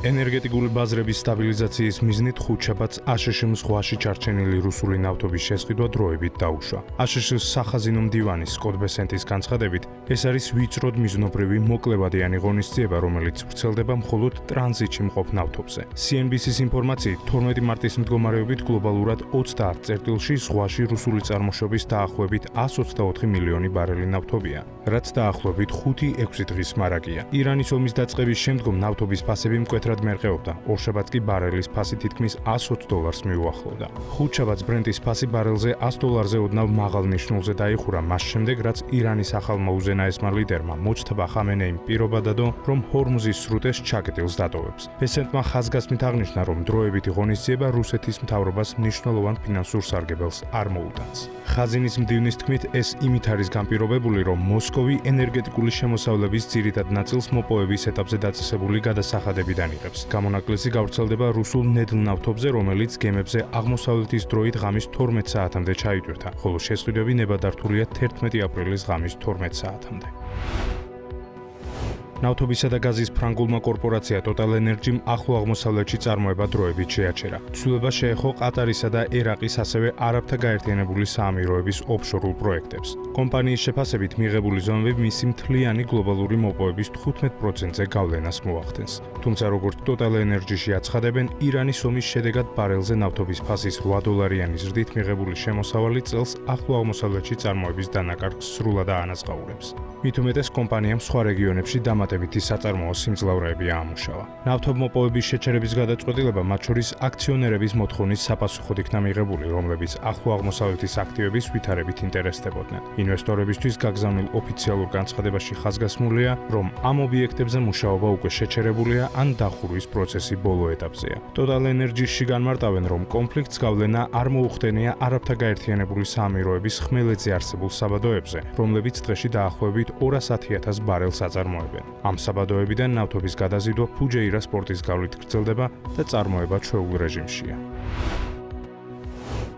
ენერგეტიკული ბაზრების სტაბილიზაციის მიზნით ხუთშაბათს აშშ-ს ზღვაში ჩარჩენილი რუსული ნავთობის შესყიდვა დროებით დაუშვა. აშშ-ის სახაზინო მდივანის სკოტ ბესენტის განცხადებით, ეს არის ვიწროდ მიზნობრივი მოკლებადიანი ღონისძიება, რომელიც ვრცელდება მხოლოდ ტრანზიტში მყოფ ნავთობზე. CNBC-ის ინფორმაციით, 12 მარტის მდგომარეობით გლობალურად 30 წერტილში ზღვაში რუსული წარმოშობის დაახლოებით 124 მილიონი ბარელი ნავთობია, რაც დაახლოებით 5-6 დღის მარაგია. ირანის ომის დაწყების შემდგომ ნავთობის ფასები მკვეთრად მერყეობდა, ორშაბათს კი ბარელის ფასი თითქმის $120 მიუახლოვდა. ხუთშაბათს ბრენტის ფასი ბარელზე $100-ზე ოდნავ მაღალ ნიშნულზე დაიხურა მას შემდეგ, რაც ირანის ახალმა უზენაესმა ლიდერმა მოჯთაბა ხამენეიმ პირობა დადო, რომ ჰორმუზის სრუტეს ჩაკეტილს დატოვებს. ბესენტმა ხაზგასმით აღნიშნა, რომ დროებითი ღონისძიება რუსეთის მთავრობას მნიშვნელოვან ფინანსურ სარგებელს არ მოუტანს. ხაზინის მდივნის თქმით, ეს იმით არის განპირობებული, რომ მოსკოვი ენერგეტიკული შემოსავლების ძირითად ნაწილს მოპოვების ეტაპზე დაწესებული გადასახადებიდან იღებს. გამონაკლისი გავრცელდება რუსულ ნედლ ნავთობზე, რომელიც გემებზე აღმოსავლეთის დროით ღამის 12 საათამდე ჩაიტვირთა, ხოლო შესყიდვები ნებადართულია 11 აპრილის ღამის 12 საათამდე. ნავთობისა და გაზის ფრანგულმა კორპორაცია Total Energy-მ ახლო აღმოსავლეთში წარმოება დროებით შეაჩერა. ცვლილება შეეხო ყატარისა და ერაყის, ასევე არაბთა გაერთიანებული საამიროების ოფშორულ პროექტებს. კომპანიის შეფასებით მიღებული ზომები მისი მთლიანი გლობალური მოპოვების 15%-ზე გავლენას მოახდენს. თუმცა როგორც Total Energy-ში აცხადებენ, ირანის ომის შედეგად ბარელზე ნავთობის ფასის $8 ზრდით მიღებული შემოსავალი წელს ახლო აღმოსავლეთში წარმოების დანაკარგს სრულად აანაზღაურებს. მით უმეტეს კომპანიამ სხვა რეგიონებში დამატებითი საწარმოო სიმძლავრეები აამუშავა. ნავთობმოპოვების შეჩერების გადაწყვეტილება მათ შორის აქციონერების მოთხოვნის საპასუხოდ იქნა მიღებული, რომლებიც ახლო აღმოსავლეთის აქტივების ვითარებით ინტერესდებოდნენ. ინვესტორებისთვის გაგზავნილ ოფიციალურ განცხადებაში ხაზგასმულია, რომ ამ ობიექტებზე მუშაობა უკვე შეჩერებულია ან დახურვის პროცესი ბოლო ეტაპზეა. Total Energy-ში განმარტავენ, რომ კონფლიქტს გავლენა არ მოუხდენია არაბთა გაერთიანებული საამიროების ხმელეთზე არსებულ საბადოებზე, რომლებიც დღეში დაახლოებით 210,000 ბარელს აწარმოებენ. ამ საბადოებიდან ნავთობის გადაზიდვა ფუჯეირას პორტის გავლით გრძელდება და წარმოება ჩვეულ რეჟიმშია.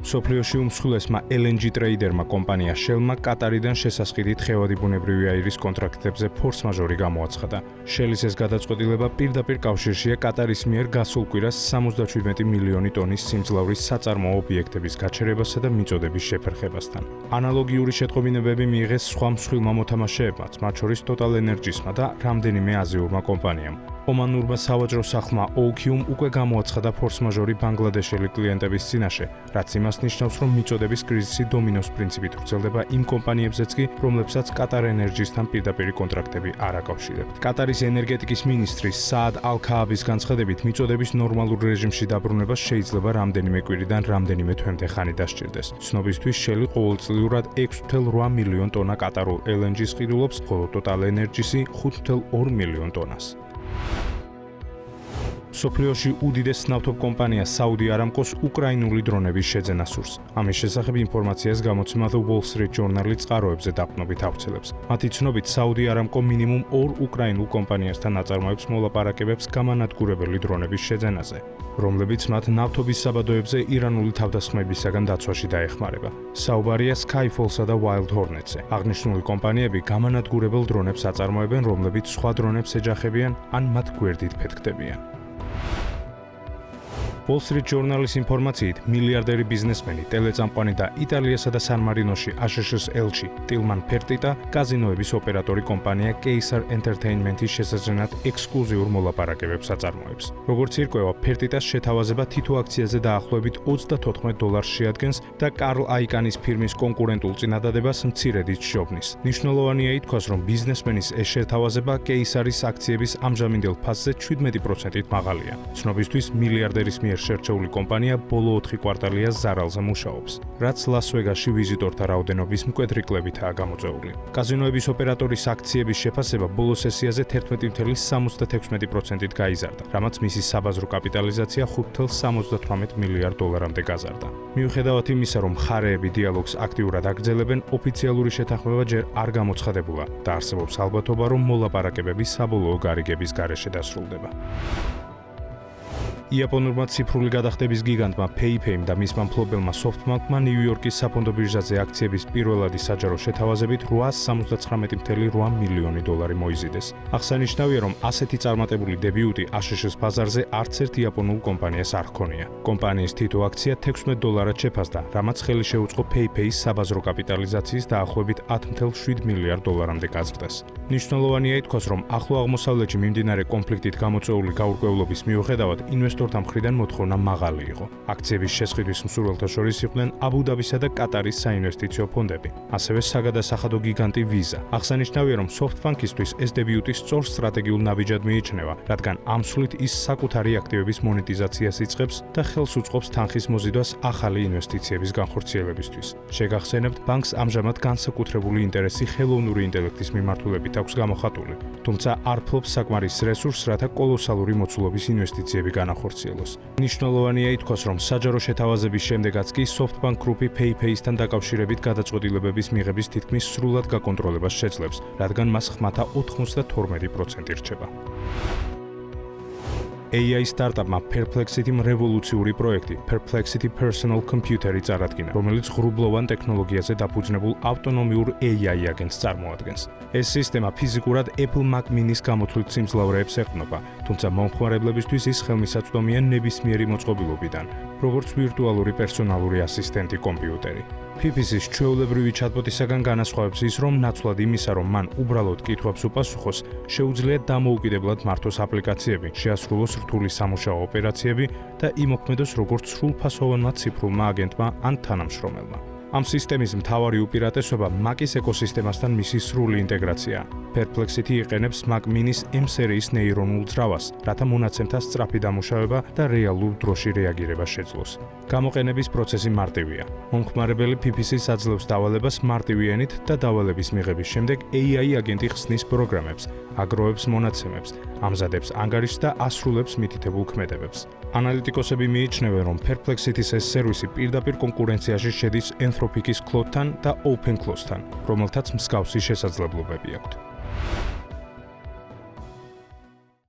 სოფლიოში უმსხვილესმა LNG ტრეიდერმა კომპანია Shell-მა კატარიდან შესასყიდით ხევადი ბუნებრივი აირის კონტრაქტებზე ფორს-მაჟორი გამოაცხადა. Shell-ის ეს გადაწყვეტილება პირდაპირ კავშირშია კატარის მიერ გასულ კვირას 77 მილიონი ტონის სიმძლავრის საწარმოო ობიექტების გაჩერებასა და მიწოდების შეფერხებასთან. ანალოგიური შეტყობინებები მიიღეს სხვა მსხვილმა მოთამაშეებმაც, მათ შორის Total Energy-სმა და რამდენიმე აზიურმა კომპანიამ. ომანურმა სავაჭრო სახლმა OQM უკვე გამოაცხადა ფორს-მაჟორი ბანგლადეშელი კლიენტების წინაშე, რაც იმას ნიშნავს, რომ მიწოდების კრიზისი დომინოს პრინციპით ვრცელდება იმ კომპანიებზეც კი, რომლებსაც Qatar Energy-სთან პირდაპირი კონტრაქტები არ აკავშირებთ. კატარის ენერგეტიკის მინისტრი საად ალ-ქააბის განცხადებით, მიწოდების ნორმალურ რეჟიმში დაბრუნება შეიძლება რამდენიმე კვირიდან რამდენიმე თვემდე ხანი დასჭირდეს. ცნობისთვის Shell ყოველწლიურად 6.8 მილიონ ტონა კატარულ LNG-ს ყიდულობს, ხოლო Total Energy-ს 5.2 მილიონ ტონას. სოფლიოში უდიდეს ნავთობ კომპანია Saudi Aramco-ს უკრაინული დრონების შეძენა სურს. ამის შესახებ ინფორმაციას გამოცემა The Wall Street Journal-ი წყაროებზე დაყრდნობით ავრცელებს. მათი ცნობით, Saudi Aramco მინიმუმ 2 უკრაინულ კომპანიასთან აწარმოებს მოლაპარაკებებს გამანადგურებელი დრონების შეძენაზე, რომლებიც მათ ნავთობის საბადოებზე ირანული თავდასხმებისაგან დაცვაში დაეხმარება. საუბარია Skyfall-სა და Wild Hornet-ზე. აღნიშნული კომპანიები გამანადგურებელ დრონებს აწარმოებენ, რომლებიც სხვა დრონებს ეჯახებიან ან მათ გვერდით ფეთქდებიან. Wall Street Journal-ის ინფორმაციით, მილიარდერი ბიზნესმენი, ტელეწამყვანი და იტალიასა და სან-მარინოში აშშ-ის ელჩი ტილმან ფერტიტა კაზინოების ოპერატორი კომპანია Caesar Entertainment-ის შესაძენად ექსკლუზიურ მოლაპარაკებებს აწარმოებს. როგორც ირკვევა, ფერტიტას შეთავაზება თითო აქციაზე დაახლოებით $34 შეადგენს და კარლ აიკანის ფირმის კონკურენტულ წინადადებას მცირედით შობნის. მნიშვნელოვანია ითქვას, რომ ბიზნესმენის ეს შეთავაზება Caesar-ის აქციების ამჟამინდელ ფასზე 17%-ით მაღალია. ცნობისთვის, მილიარდერის მიერ შერჩეული კომპანია ბოლო 4 კვარტალია ზარალზე მუშაობს, რაც ლას-ვეგასში ვიზიტორთა რაოდენობის მკვეთრი კლებითაა გამოწვეული. კაზინოების ოპერატორის აქციების შეფასება ბოლო სესიაზე 11.76%-ით გაიზარდა, რამაც მისი საბაზრო კაპიტალიზაცია $5.78 მილიარდამდე გაზარდა. მიუხედავად იმისა, რომ მხარეები დიალოგს აქტიურად აგრძელებენ, ოფიციალური შეთანხმება ჯერ არ გამოცხადებულა და არსებობს ალბათობა, რომ მოლაპარაკებები საბოლოო გარიგების გარეშე დასრულდება. იაპონურმა ციფრული გადახდების გიგანტმა PayPay-მ და მისმა მფლობელმა SoftBank-მა ნიუ-იორკის საფონდო ბირჟაზე აქციების პირველადი საჯარო შეთავაზებით 879.8 მილიონი დოლარი მოიზიდეს. აღსანიშნავია, რომ ასეთი წარმატებული დებიუტი ASX-ის ბაზარზე არც ერთ იაპონურ კომპანიას არ ჰქონია. კომპანიის თითო აქცია $16 შეფასდა, რამაც ხელი შეუწყო PayPay-ის საბაზრო კაპიტალიზაციის დაახლოებით $10.7 მილიარდამდე გაზრდას. მნიშვნელოვანია ითქვას, რომ ახლო აღმოსავლეთში მიმდინარე კონფლიქტით გამოწვეული გაურკვევლობის მიუხედავად ინვესტორთა მხრიდან მოთხოვნა მაღალი იყო. აქციების შესყიდვის მსურველთა შორის იყვნენ აბუ-დაბისა და კატარის საინვესტიციო ფონდები, ასევე საგადასახადო გიგანტი Visa. აღსანიშნავია, რომ SoftBank-ისთვის ეს დებიუტი სწორ სტრატეგიულ ნაბიჯად მიიჩნევა, რადგან ამ სვლით ის საკუთარი აქტივების მონეტიზაციას იწყებს და ხელს უწყობს თანხის მოზიდვას ახალი ინვესტიციების განხორციელებისთვის. შეგახსენებთ, ბანკს ამჟამად განსაკუთრებული ინტერესი ხელოვნური ინტელექტის მიმართულებით აქვს გამოხატული, თუმცა არ ფლობს საკმარის რესურსს, რათა კოლოსალური მოცულობის ინვესტიციები განახორციელოს. მნიშვნელოვანია ითქვას, რომ საჯარო შეთავაზების შემდეგაც კი SoftBank Group-ი PayPay-სთან დაკავშირებით გადაწყვეტილებების მიღების თითქმის სრულად გაკონტროლებას შეძლებს, რადგან მას ხმათა 92% რჩება. AI სტარტაპმა Perplexity-მ რევოლუციური პროექტი Perplexity Personal Computer-ი წარადგინა, რომელიც ღრუბლოვან ტექნოლოგიაზე დაფუძნებულ ავტონომიურ AI აგენტს წარმოადგენს. ეს სისტემა ფიზიკურად Apple Mac Mini-ის გამოთვლით სიმძლავრეებს ეყრდნობა, თუმცა მომხმარებლებისთვის ის ხელმისაწვდომია ნებისმიერი მოწყობილობიდან, როგორც ვირტუალური პერსონალური ასისტენტი კომპიუტერი. PPC-ის ჩვეულებრივი ჩატბოტისაგან განასხვავებს ის, რომ ნაცვლად იმისა, რომ მან უბრალოდ კითხვებს უპასუხოს, შეუძლია დამოუკიდებლად მართოს აპლიკაციები, შეასრულოს რთული სამუშაო ოპერაციები და იმოქმედოს როგორც სრულფასოვანმა ციფრულმა აგენტმა ან თანამშრომელმა. ამ სისტემის მთავარი უპირატესობა Mac-ის ეკოსისტემასთან მისი სრული ინტეგრაციაა. Perplexity იყენებს Mac Mini-ის M სერიის ნეირონულ ძრავას, რათა მონაცემთა სწრაფი დამუშავება და რეალურ დროში რეაგირება შეძლოს. გამოყენების პროცესი მარტივია. მომხმარებელი PPC-ს აძლევს დავალებას მარტივი ენით და დავალების მიღების შემდეგ AI აგენტი ხსნის პროგრამებს, აგროვებს მონაცემებს, ამზადებს ანგარიშს და ასრულებს მითითებულ ქმედებებს. ანალიტიკოსები მიიჩნევენ, რომ Perplexity-ის ეს სერვისი პირდაპირ კონკურენციაში შედის Anthropic-ის Claude-თან და OpenClaw-სთან, რომელთაც მსგავსი შესაძლებლობები აქვთ.